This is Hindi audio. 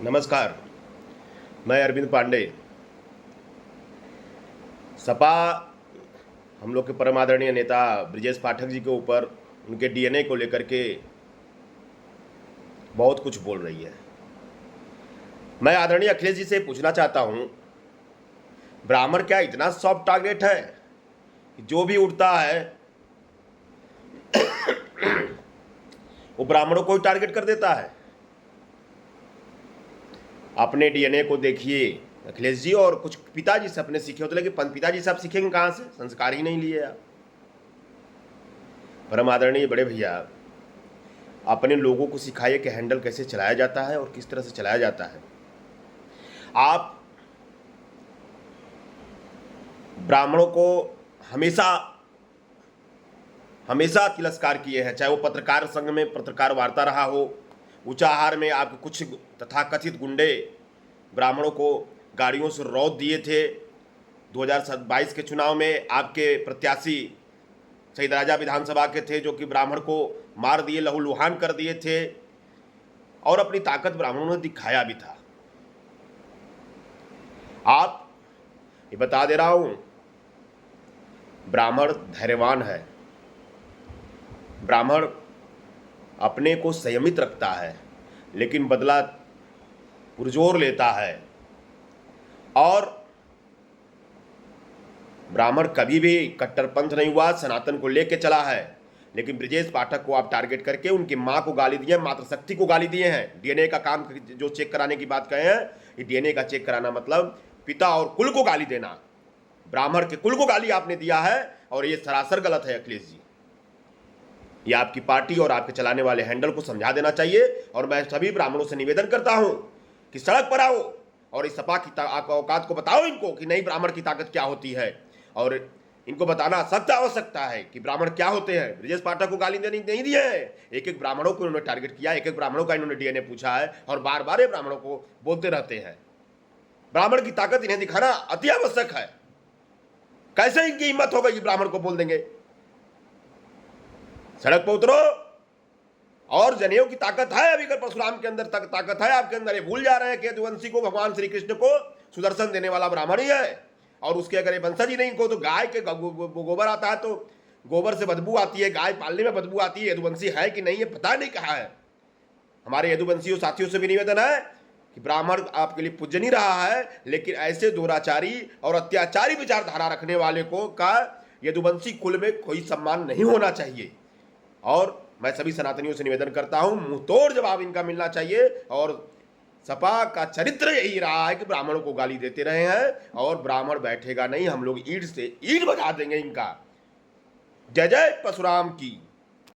नमस्कार। मैं अरविंद पांडे। सपा हम लोग के परम आदरणीय नेता ब्रजेश पाठक जी के ऊपर उनके डीएनए को लेकर के बहुत कुछ बोल रही है। मैं आदरणीय अखिलेश जी से पूछना चाहता हूं, ब्राह्मण क्या इतना सॉफ्ट टारगेट है कि जो भी उठता है वो ब्राह्मणों को ही टारगेट कर देता है? अपने डीएनए को देखिए अखिलेश जी, और कुछ पिताजी से अपने सीखे होते, लेकिन पिताजी से आप सीखेंगे कहाँ से? संस्कार ही नहीं लिए आप। परम आदरणीय बड़े भैया, अपने लोगों को सिखाइए कि हैंडल कैसे चलाया जाता है और किस तरह से चलाया जाता है। आप ब्राह्मणों को हमेशा हमेशा तिरस्कार किए हैं, चाहे वो पत्रकार संघ में पत्रकार वार्ता रहा हो, उच्चाहार में आपके कुछ तथाकथित गुंडे ब्राह्मणों को गाड़ियों से रौंद दिए थे। 2022 के चुनाव में आपके प्रत्याशी शहीद राजा विधानसभा के थे, जो कि ब्राह्मण को मार दिए, लहूलुहान कर दिए थे, और अपनी ताकत ब्राह्मणों ने दिखाया भी था। आप ये बता दे रहा हूं, ब्राह्मण धैर्यवान है, ब्राह्मण अपने को संयमित रखता है, लेकिन बदला पुरजोर लेता है। और ब्राह्मण कभी भी कट्टरपंथ नहीं हुआ, सनातन को लेके चला है। लेकिन ब्रजेश पाठक को आप टारगेट करके उनकी मां को गाली दिए, मातृशक्ति को गाली दिए हैं। डीएनए का काम जो चेक कराने की बात कहे हैं, ये डीएनए का चेक कराना मतलब पिता और कुल को गाली देना। ब्राह्मण के कुल को गाली आपने दिया है, और ये सरासर गलत है अखिलेश जी। ये आपकी पार्टी और आपके चलाने वाले हैंडल को समझा देना चाहिए। और मैं सभी ब्राह्मणों से निवेदन करता हूं कि सड़क पर आओ और इस सपा की औकात को बताओ इनको कि नहीं, ब्राह्मण की ताकत क्या होती है। और इनको बताना सख्त आवश्यकता है कि ब्राह्मण क्या होते हैं। ब्रजेश पाठक को गाली देनी नहीं दिए हैं, एक एक ब्राह्मणों को इन्होंने टारगेट किया, एक एक ब्राह्मणों का इन्होंने डीएनए पूछा है, और बार बार ये ब्राह्मणों को बोलते रहते हैं। ब्राह्मण की ताकत इन्हें दिखाना अति आवश्यक है। कैसे इनकी हिम्मत होगा कि ब्राह्मण को बोल देंगे? सड़क पर उतरो, और जनेऊ की ताकत है। अभी परशुराम के अंदर तक ताकत है, आपके अंदर ये भूल जा रहे हैं कि यदुवंशी को भगवान श्री कृष्ण को सुदर्शन देने वाला ब्राह्मण ही है। और उसके अगर ये वंशज ही नहीं, इनको तो गाय के गोबर आता है, तो गोबर से बदबू आती है, गाय पालने में बदबू आती है। यदुवंशी है कि नहीं ये पता नहीं कहा है। हमारे यदुवंशियों साथियों से भी निवेदन है कि ब्राह्मण आपके लिए पूज्य नहीं रहा है, लेकिन ऐसे दुराचारी और अत्याचारी विचारधारा रखने वाले को का यदुवंशी कुल में कोई सम्मान नहीं होना चाहिए। और मैं सभी सनातनियों से निवेदन करता हूं, मुंह तोड़ जवाब इनका मिलना चाहिए। और सपा का चरित्र यही रहा है कि ब्राह्मणों को गाली देते रहे हैं, और ब्राह्मण बैठेगा नहीं, हम लोग ईंट से ईंट बजा देंगे इनका। जय जय परशुराम की।